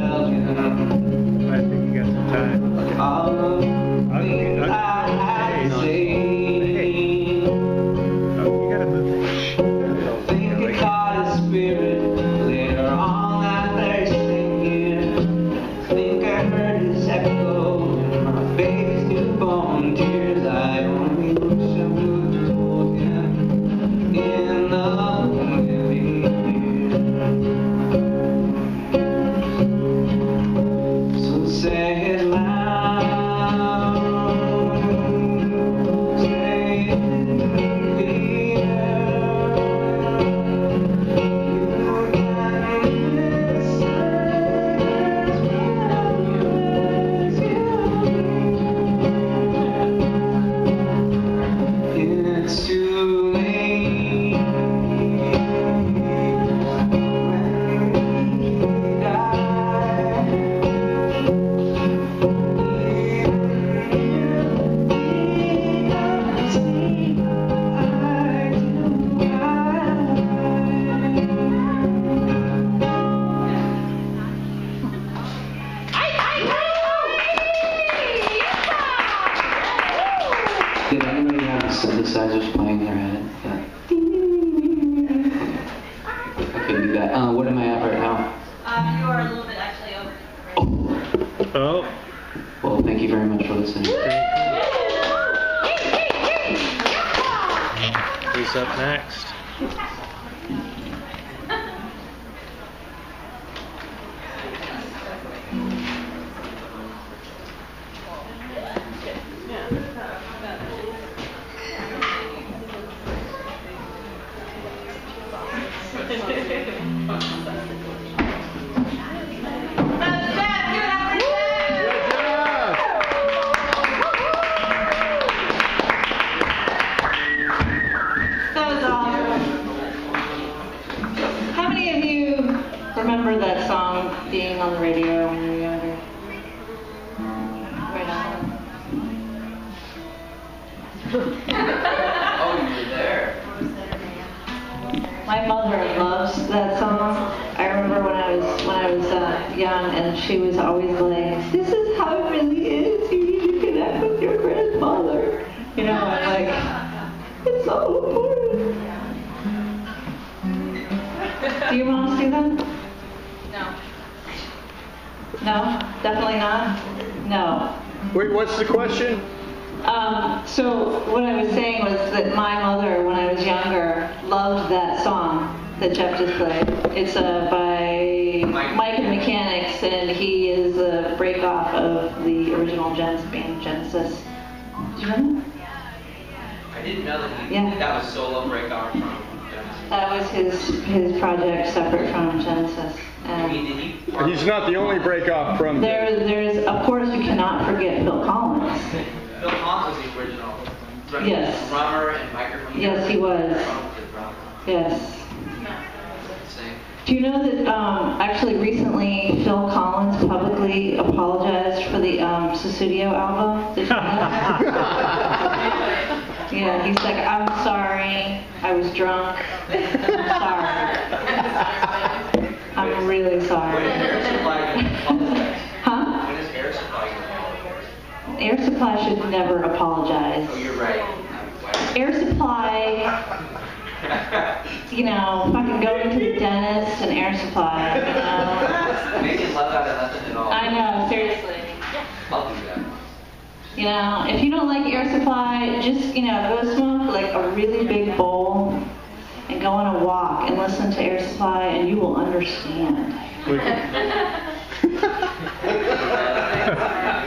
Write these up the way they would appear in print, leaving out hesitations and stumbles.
I think you got some time. Did anybody have synthesizers playing their head? I couldn't do that. What am I at right now? You are a little bit actually over. Oh. Well, thank you very much for listening. Who's up next? Remember that song being on the radio when you were younger? Right on. Oh, you were there. My mother loves that song. I remember when I was young, and she was always like, "This is how it really is. You need to connect with your grandmother." You know, I'm like, it's so important. Do your moms do that? No, definitely not? No. Wait, what's the question? So what I was saying was that my mother, when I was younger, loved that song that Jeff just played. It's by Mike and the Mechanics, and he is a break-off of the original band Genesis. Do you remember? I didn't know that that was solo break-off from Genesis. That was his project separate from Genesis. He's not the only break-off from... There's, of course, you cannot forget Phil Collins. Phil Collins was the original. Yes. Drummer and microphone. Yes, he was. Yes. Do you know that actually recently Phil Collins publicly apologized for the Susudio album? Did you know that? Yeah, he's like, "I'm sorry, I was drunk. I'm sorry. I'm really sorry." When is Air Supply going to apologize? Huh? When is Air Supply going to apologize? Air Supply should never apologize. Oh, you're right. Air Supply, you know, fucking going to the dentist and Air Supply, you know. Making love out of nothing at all. I know, seriously. I'll do that. You know, if you don't like Air Supply, just, you know, go smoke like a really big bowl and go on a walk and listen to Air Supply and you will understand.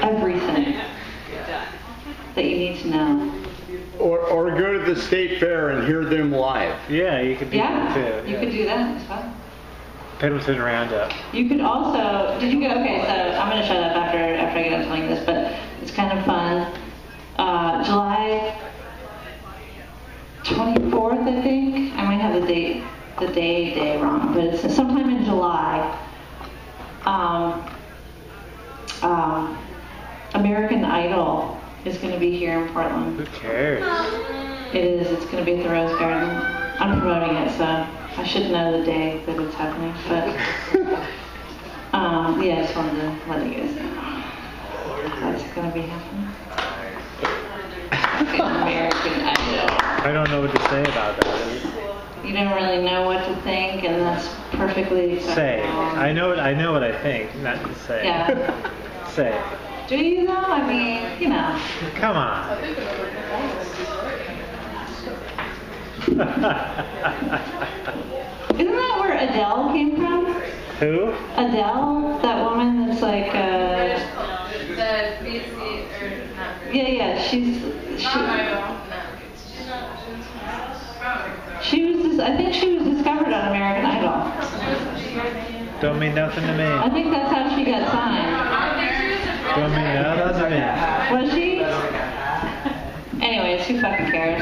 Everything that you need to know. Or go to the state fair and hear them live. Yeah, you could do that too. You could do that. It's fun. Pendleton Roundup. You could also, did you go, okay, so I'm going to shut up after I get done telling this, but it's kind of fun. July 24th, I think. I might have the day wrong, but it's sometime in July. American Idol is going to be here in Portland. Who cares? It is. It's going to be at the Rose Garden. I'm promoting it, so I should know the day that it's happening. But Yeah, I just wanted to let you guys know. That's going to be happening. American Idol. I don't know what to say about that. You don't really know what to think, and that's perfectly acceptable. Say. I know what I think, not to say. Yeah. Say. Do you though? I mean, you know. Come on. Isn't that where Adele came from? Who? Adele, that woman that's like, The BC, or not really. yeah, she was I think she was discovered on American Idol. Don't mean nothing to me. I think that's how she got signed. Don't mean nothing to me. Was she? Anyways, who fucking cares?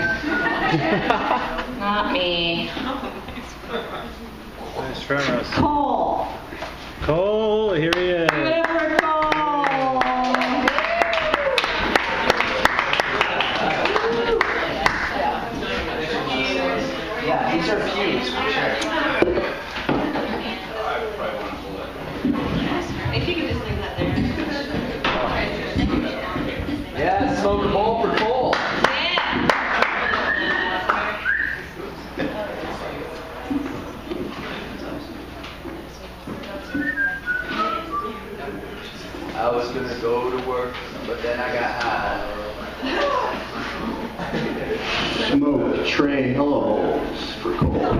Not me. Nice from us. Cole. Cole, here he is. Give it up for Cole. Yeah, these are feuds for sure. If you could just leave that there. Yeah, smoke a bowl for Cole. I was gonna go to work, but then I got high. Smoke tray hellos for Cole.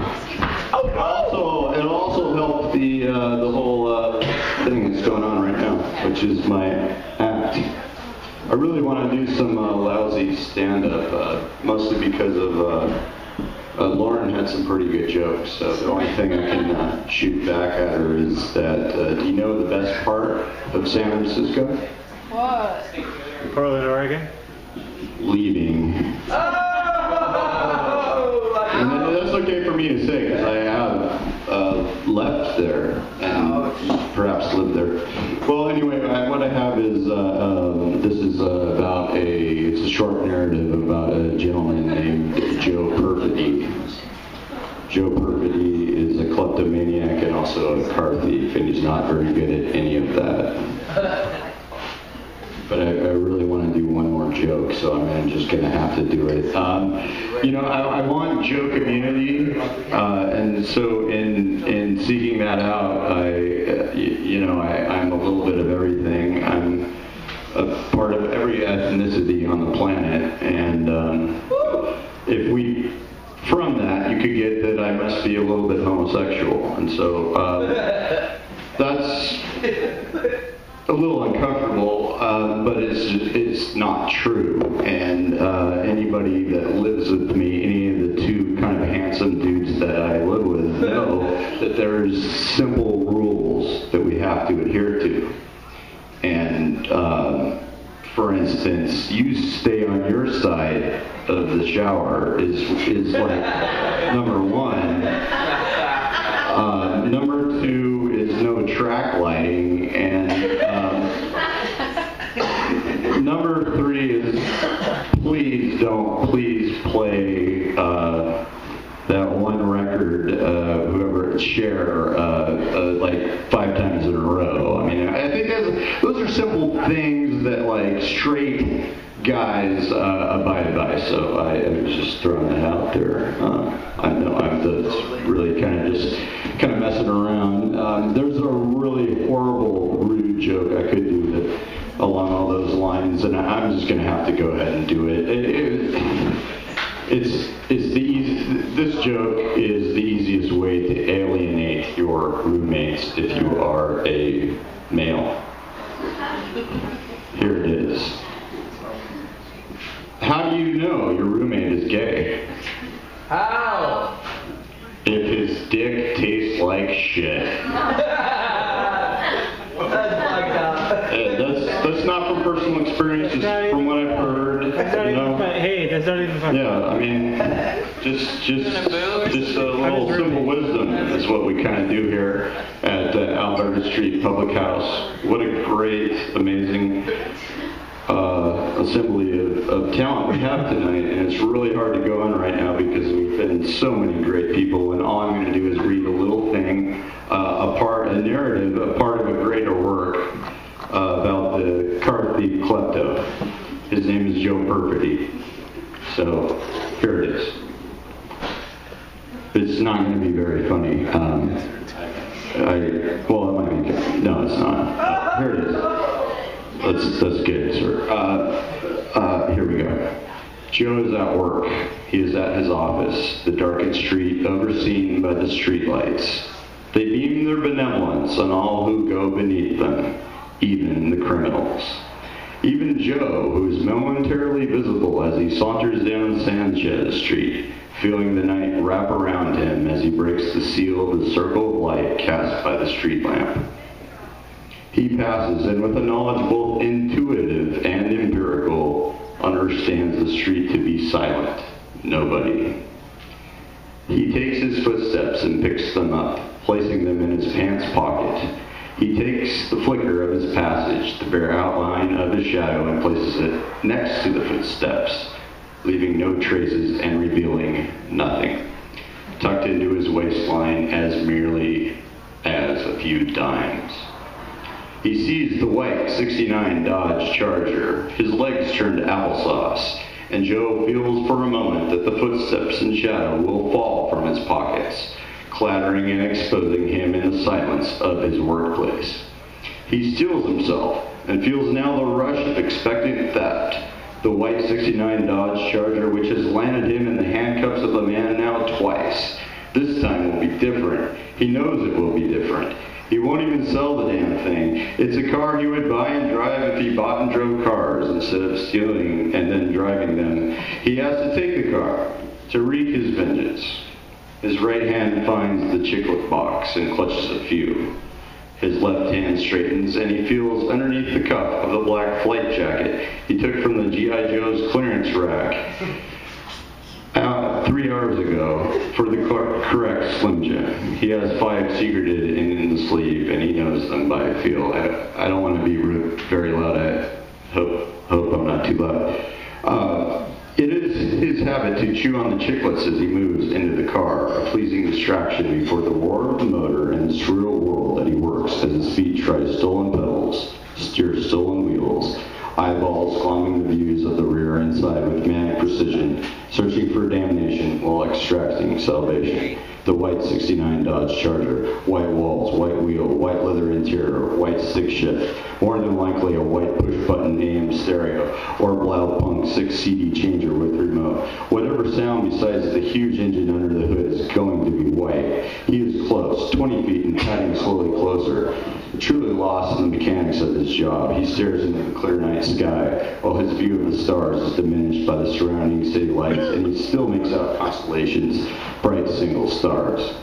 It also helped the whole thing that's going on right now, which is my act. I really want to do some lousy stand-up, mostly because of Lauren had some pretty good jokes. So the only thing I can shoot back at her is that, do you know the best part of San Francisco? What? Portland, Oregon. Leaving. And that's okay for me to say because I have left there and perhaps lived there. Well, anyway, what I have is this is it's a short narrative about a gentleman named Joe Perfidy. Joe Perfidy is a kleptomaniac and also a car thief, and he's not very good at any of that. But I really want to do one more joke, so I'm just going to have to do it. I want joke immunity, and so in seeking that out, I'm a little bit of everything. I'm a part of every ethnicity on the planet, and from that, you could get that I must be a little bit homosexual, and so that's a little uncomfortable, but it's not true. And anybody that lives with me, any of the two kind of handsome dudes that I live with, know that there's simple rules that we have to adhere to. And for instance, you stay on your side of the shower is like number one. Number two is no track lighting, and number three is please play that one record, whoever it's Cher, like 5 times in a row. I mean, I think those are simple things that like straight guys abide by. So I was just throwing that out there. I know I'm just really kind of messing around. There's a really horrible, rude joke I could do that along all those lines, and I'm just going to have to go ahead and do it. This joke is the easiest way to alienate your roommates if you are a male. Here it is. How do you know your roommate is gay? How? If his dick tastes like shit. That's not from personal experience, just from what I've heard. That's not even funny. Hey, that's not even funny. Yeah, I mean, just a little simple wisdom is what we kind of do here at Alberta Street Public House. What a great, amazing assembly of talent we have tonight, and it's really hard to go on right now because we've been so many great people, and all I'm going to do is read a little thing, a narrative, a part of a greater work So here it is. It's not going to be very funny. Well, it might be. No, it's not. Here it is. Let's get it, sir. Here we go. Joe is at work. He is at his office, the darkened street overseen by the streetlights. They beam their benevolence on all who go beneath them, even the criminals. Even Joe, who is momentarily visible as he saunters down Sanchez Street, feeling the night wrap around him as he breaks the seal of the circle of light cast by the street lamp. He passes, and with a knowledge both intuitive and empirical, understands the street to be silent. Nobody. He takes his footsteps and picks them up, placing them in his pants pocket. He takes the flicker of his passage, the bare outline of his shadow, and places it next to the footsteps, leaving no traces and revealing nothing, tucked into his waistline as merely as a few dimes. He sees the white '69 Dodge Charger, his legs turned to applesauce, and Joe feels for a moment that the footsteps and shadow will fall from his pockets, clattering and exposing him in the silence of his workplace. He steels himself and feels now the rush of expectant theft. The white '69 Dodge Charger, which has landed him in the handcuffs of a man now twice. This time will be different. He knows it will be different. He won't even sell the damn thing. It's a car he would buy and drive if he bought and drove cars instead of stealing and then driving them. He has to take the car to wreak his vengeance. His right hand finds the chiclet box and clutches a few. His left hand straightens and he feels underneath the cuff of the black flight jacket he took from the G.I. Joe's clearance rack 3 hours ago for the correct Slim Jim. He has 5 secreted in the sleeve and he knows them by feel. I don't want to be rude, very loud. I hope I'm not too loud. It is his habit to chew on the chiclets as he moves into the car, a pleasing distraction before the roar of the motor and the surreal world that he works as his feet try stolen pedals, steer stolen wheels, eyeballs climbing the views of the rear and side with manic precision, searching for damnation while extracting salvation. The white '69 Dodge Charger, white walls, white wheel, white leather interior, white stick shift, more than likely a white push-button AM stereo, or a loud punk 6 CD changer with remote. Whatever sound besides the huge engine under the hood is going to be white. He is close, 20 feet and padding slowly closer. Truly lost in the mechanics of his job, he stares into the clear night sky, while his view of the stars is diminished by the surrounding city lights, and he still makes out constellations, bright single stars.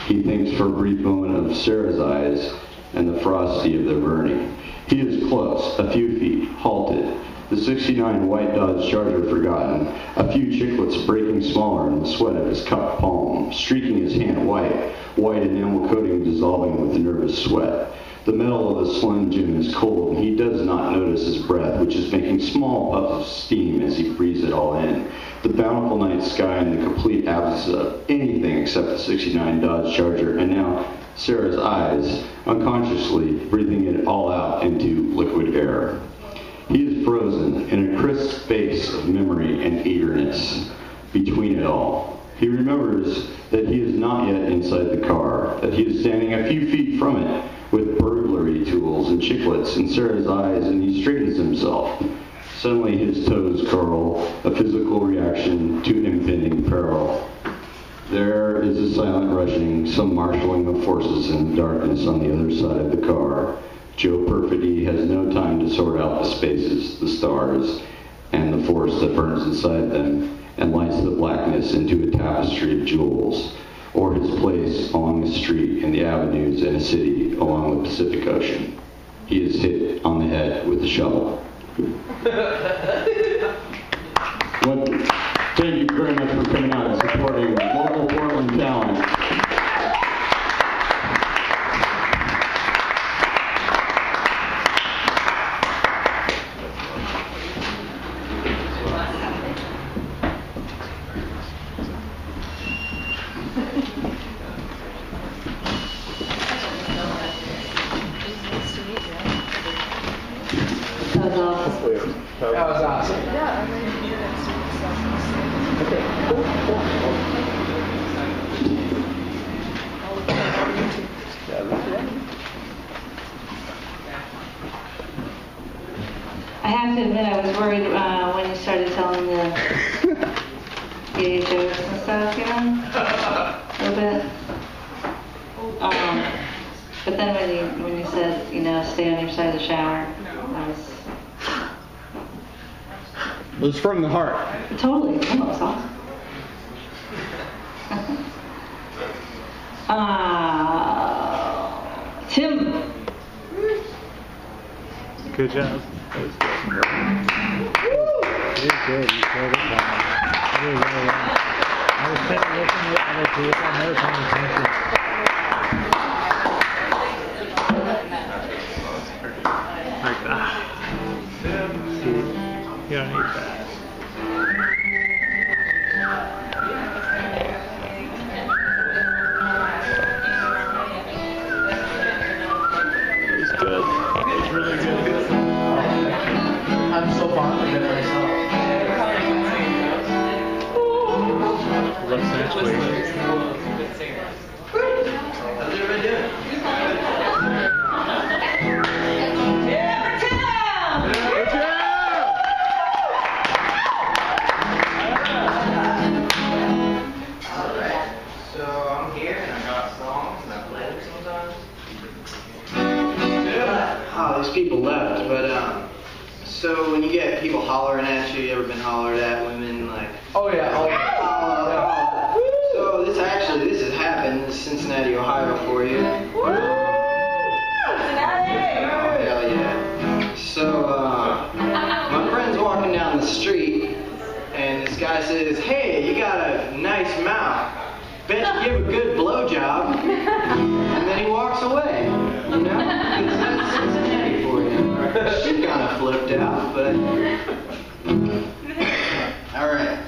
He thinks for a brief moment of Sarah's eyes and the frosty of their burning. He is close, a few feet, halted, the '69 white Dodge Charger forgotten, a few chiclets breaking smaller in the sweat of his cupped palm, streaking his hand white enamel coating dissolving with nervous sweat. The metal of the Slim Jim is cold, and he does not notice his breath, which is making small puffs of steam as he breathes it all in. The bountiful night sky and the complete absence of anything except the '69 Dodge Charger, and now Sarah's eyes, unconsciously breathing it all out into liquid air. He is frozen in a crisp space of memory and eagerness between it all. He remembers that he is not yet inside the car, that he is standing a few feet from it with burglary tools and chiclets in Sarah's eyes, and he straightens himself. Suddenly his toes curl, a physical reaction to impending peril. There is a silent rushing, some marshalling of forces in the darkness on the other side of the car. Joe Perfidy has no time to sort out the spaces, the stars, and the force that burns inside them and lights the blackness into a tapestry of jewels, or his place along a street in the avenues in a city along the Pacific Ocean. He is hit on the head with a shovel. Thank you very much for coming out and supporting local Portland talent. That was awesome. That was awesome. Yeah, and then you did it. I have to admit, I was worried when you started telling the gay jokes and stuff, you know, a little bit. But then when you said, you know, stay on your side of the shower, that was It was from the heart. totally. That was awesome. Tim. Good job. That was good. You did good. You killed it. You did really well. I was sitting looking at other people. I never paying attention. Like that. See, you don't need that. It was good. It was really good. I'm so fond of it myself. Looks next week. How's everybody doing? Alright, so I'm here and I got songs and I play them sometimes. Oh, these people left, but so when you get people hollering at you, ever been hollered at, women like, oh yeah, so this has happened. This is Cincinnati, Ohio for you. Cincinnati! Oh hell yeah. So my friend's walking down the street and this guy says, hey, you got a nice mouth. Bet you give a good blowjob. And then he walks away. You know? That's Cincinnati for you. She kind of flipped out, but... Alright.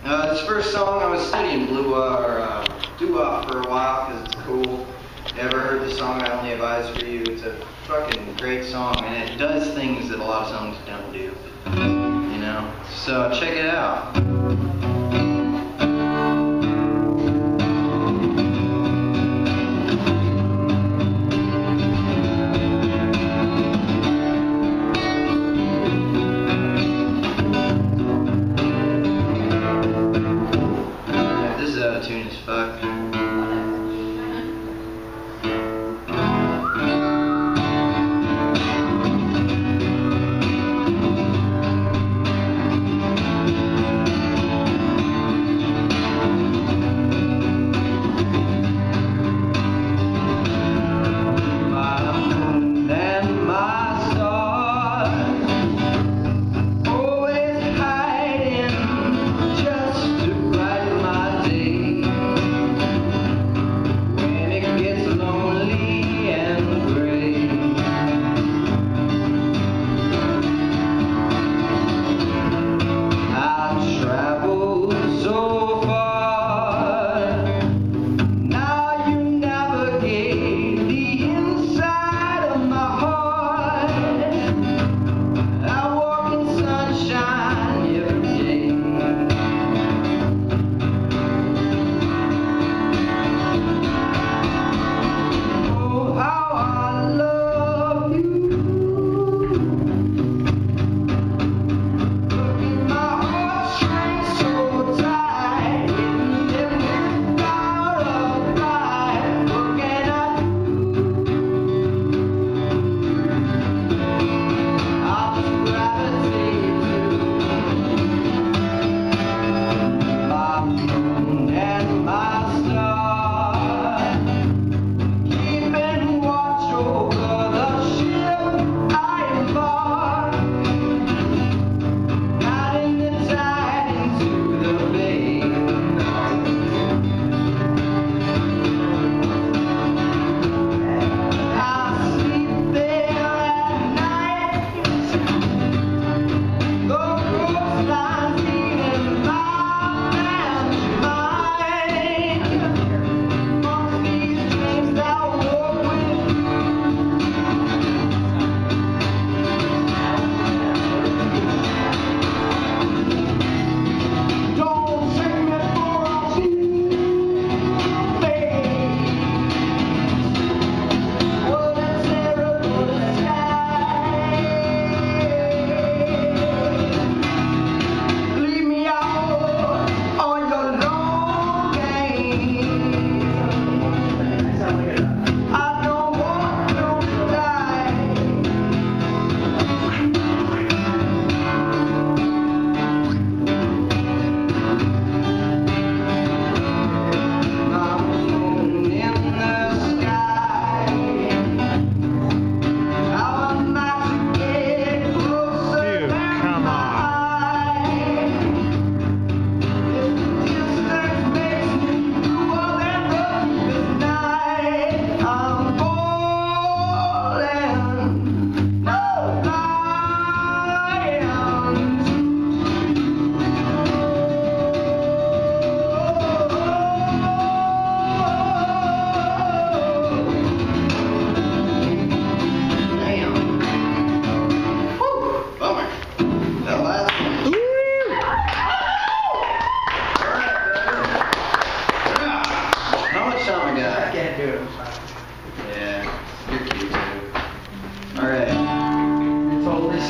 This first song, I was studying doo-wop for a while because it's cool. Ever heard the song I Only Have Eyes for You? It's a fucking great song, and it does things that a lot of songs don't do. You know? So check it out. This is out of tune as fuck.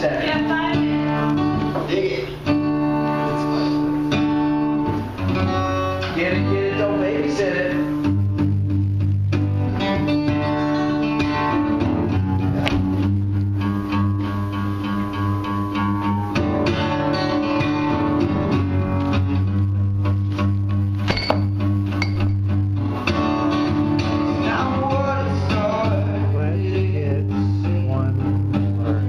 second. Yeah, 5 minutes. Dig it. Get it, don't babysit it. Let's get one more.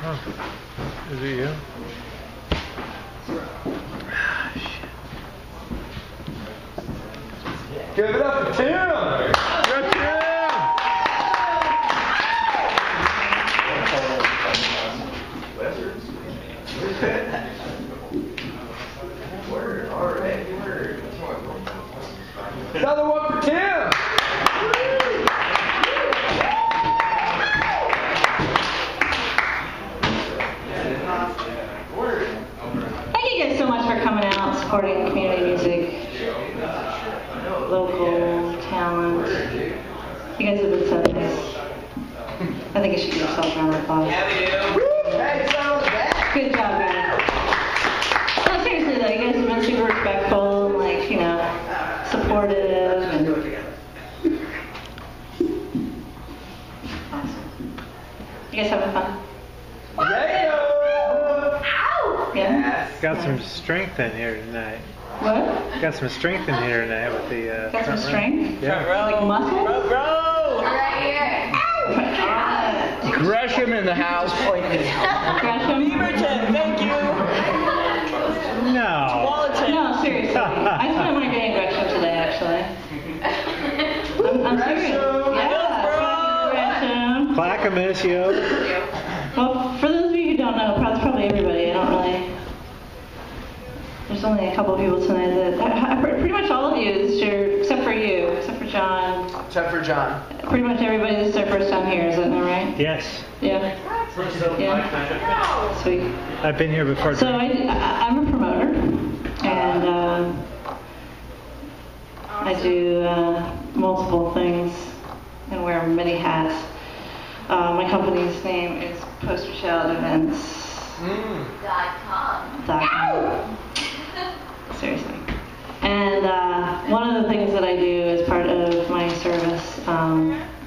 Oh, is it you? Give it up for Tim! Good Tim! Word, alright, word. Another one for Tim! Thank you guys so much for coming out, supporting community music, local talent. You guys have been so nice. I think I should give yourself a round of applause. Good job, guys. No, seriously though, you guys have been super respectful and like, you know, supportive and awesome. You guys having fun? Yeah? Got some strength in here tonight. What? Got some strength in here tonight with the. Got some strength? Yeah. Like muscle? Right here. Oh my God. Gresham in the house. Gresham? Thank you. No. No, seriously. I spent my day in Gresham today, actually. I'm serious. Yeah, Gresham. Clackamas, yo. Well, for those of you who don't know, that's probably everybody. I don't really. There's only a couple of people tonight that. Pretty much all of you, except for you, except for John. Except for John. Pretty much everybody, this is their first time here, is that not right? Yes. Yeah. Yeah. Sweet. I've been here before. So I'm a promoter, and I do multiple things and wear many hats. My company's name is Poster Child Events. .com. Seriously. And one of the things that I do as part of my service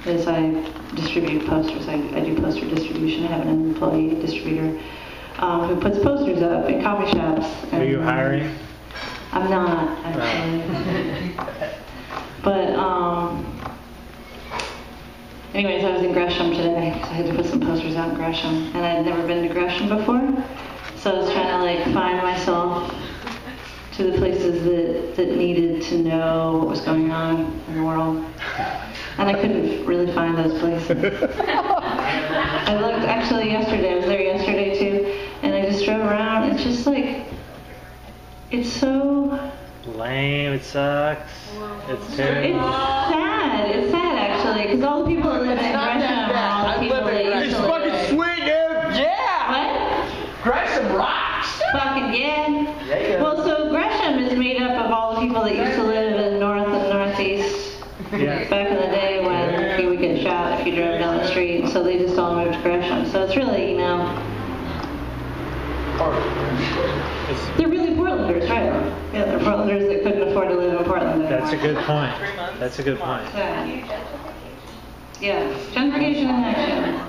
is I distribute posters. I do poster distribution. I have an employee distributor who puts posters up in coffee shops. Are you hiring? I'm not, actually. But, anyways, I was in Gresham today because I had to put some posters out in Gresham. And I had never been to Gresham before. So I was trying to, like, find myself to the places that needed to know what was going on in the world. And I couldn't really find those places. I looked, actually, yesterday. I was there yesterday, too. And I just drove around. It's just, like, it's so... Lame, it sucks. It's terrible. It's sad. It's sad, actually, because all the people that live in Gresham are all the people that used It's to live fucking there. sweet, dude. What? Gresham rocks! Fucking yeah. Well, so Gresham is made up of all the people that used to live in North and Northeast Yeah. back in the day when you would get shot if you drove down the street. So they just all moved to Gresham. So it's really, you know, they're really Portlanders, right? Yeah, they're Portlanders that couldn't afford to live in Portland anymore. That's a good point. That's a good point. Yeah, gentrification in action.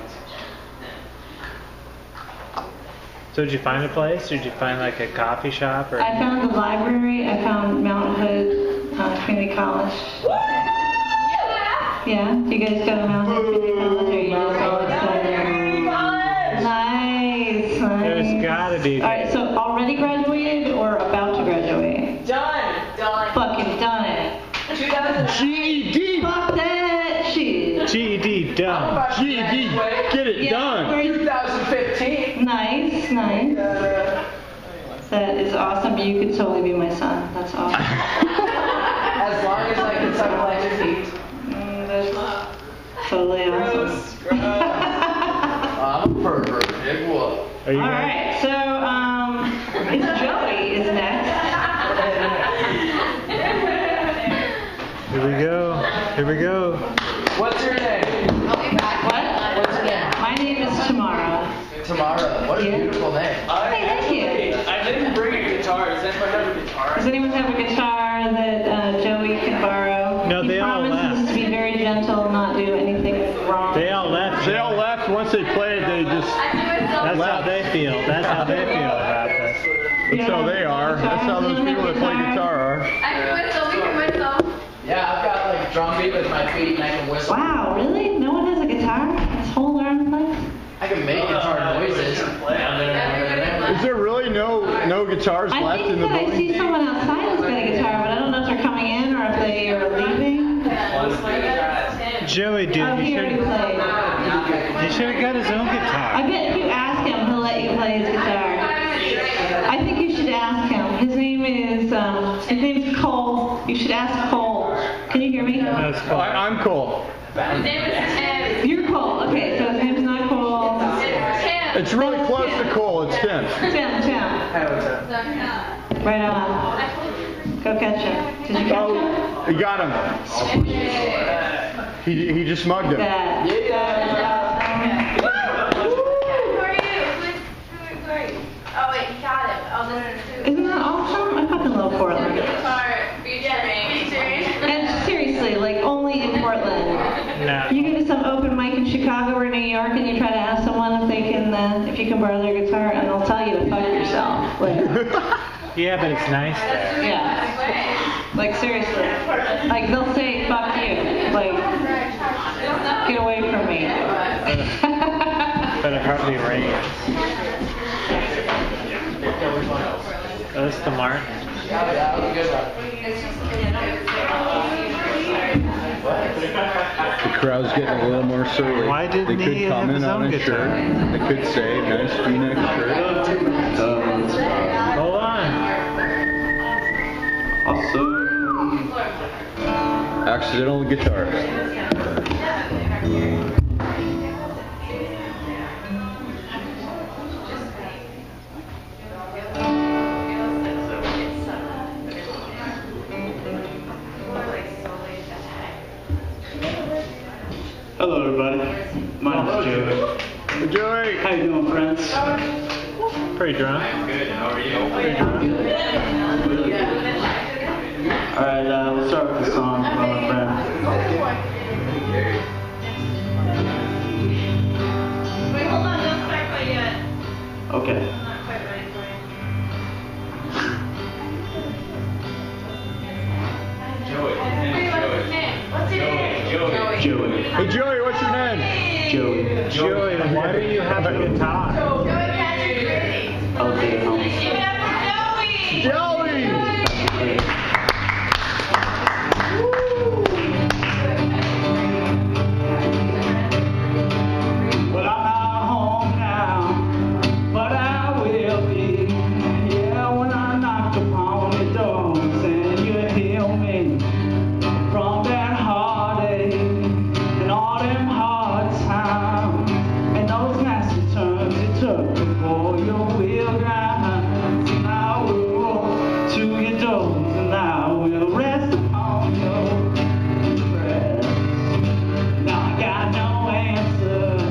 So did you find a place? Did you find like a coffee shop or? I found the library. I found Mountain Hood Community College. Yeah, do you guys go to Mountain Hood Community College, or are you just all excited? Nice. There's gotta be. All right, so already graduated or about to graduate? Done. Fucking done it. GED. Fuck that shit. GED done. GED. Get it done. 2015. Nice. That is awesome. You could totally be my son. That's awesome. As long as I can suck my teeth. That's totally awesome. I'm a pervert. Big whoop. Are you All gonna- right, so it's Joey is next. Here we go. What's your name? What? What's your name? My name is Tamara. Tamara. What a Yeah. beautiful name. Hey, thank you. I didn't bring a guitar. Does anyone have a guitar? Does anyone have a guitar that Joey can borrow? No, they he all promises left. to be very gentle, not do anything wrong. They all left. They all left. Once they played, they just. That's how they feel. That's how they feel about this. That's how they are. That's how those people that play guitar are. I can whistle. We can whistle. Yeah, I've got like drum beat with my feet and I can whistle. Wow, really? No one has a guitar? This whole darn place? I can make guitar noises. there really no guitars I left think in the that I building? see someone outside that's got a guitar, but I don't know if they're coming in or if they are leaving. Joey, dude, Oh, you here he should plays. have got his own guitar. I bet if you ask him, he'll let you play his guitar. I think you should ask him. His name's Cole. You should ask Cole. Can you hear me? That's cool. I'm Cole. His name is Tim. You're Cole. Okay, so his name's not Cole. Tim. It's really close to Cole. It's Tim. Tim. Right on. Go catch him. Did you catch him? Oh, you got him. He just mugged him. That. Who are you? Who are you? Oh wait, you got him. Oh, no. Isn't that awesome? I fucking love Portland. Guitar featuring. And seriously, like only in Portland. No. You go to some open mic in Chicago or New York and you try to ask someone if they can, if you can borrow their guitar, and they'll tell you to fuck yourself. Like, Yeah, but it's nice there. yeah. Like seriously. Like they'll say fuck you. Like, get away from me. But it hardly rains. That's the Martin. The crowd's getting a little more surly. Why didn't they could he have comment his on own his guitar? shirt. They could say, nice V-neck shirt. Hold on. Awesome. Accidental guitarist. Hello, everybody. My name's Joey. Joey! How you doing, friends? Pretty drunk. All right, we'll start with the song by my friend. Wait, hold on, don't start quite yet. Okay. I'm not quite ready for it. Wait, what's his name? What's your name? Joey. Hey Joey, what's your name? Joey. Joey, why do you have a guitar? Joey Patrick Gritty. I'll take it home. Give it up for Joey! Joey! Well, I'm not home now, but I will be. Yeah, when I knock upon the doors and you heal me from that heartache and all them hard times and those nasty turns you took before your wheel grinds. And I will walk to your doors and I will rest upon your breast. Now I got no answers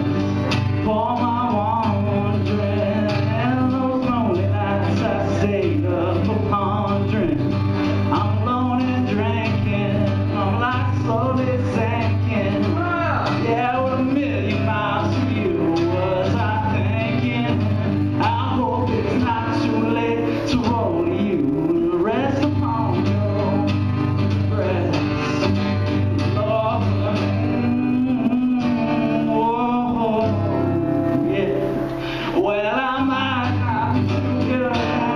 for my wandering, and those lonely nights I stayed up for pondering. I'm alone and drinking, I'm like slowly sinking. Yeah, what a million miles from you was I thinking. I hope it's not too late to roll you and rest upon your breast. Lord, whoa, yeah. Well, I might not figure out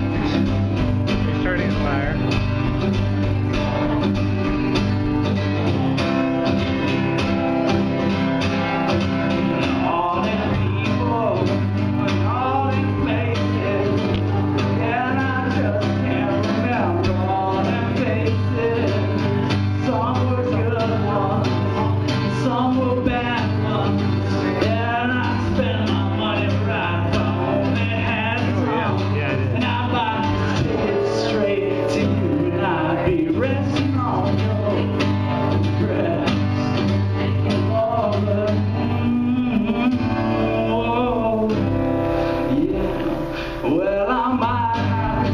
You're starting a fire. all them people and all them faces, and I just can't remember all them faces. Some were good ones, some were bad ones, and I spent my money right for only had some. Yeah, I did. And I'd like to take it straight to you, and I'd be resting on your breast. Well, I might not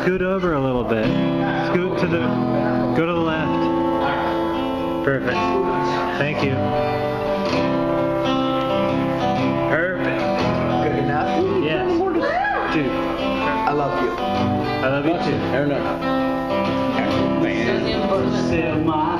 scoot over a little bit. Scoot to the, go to the left. Perfect. Thank you. Perfect. Good enough? Yes. Dude, I love you. I love you too. Aaron, Said my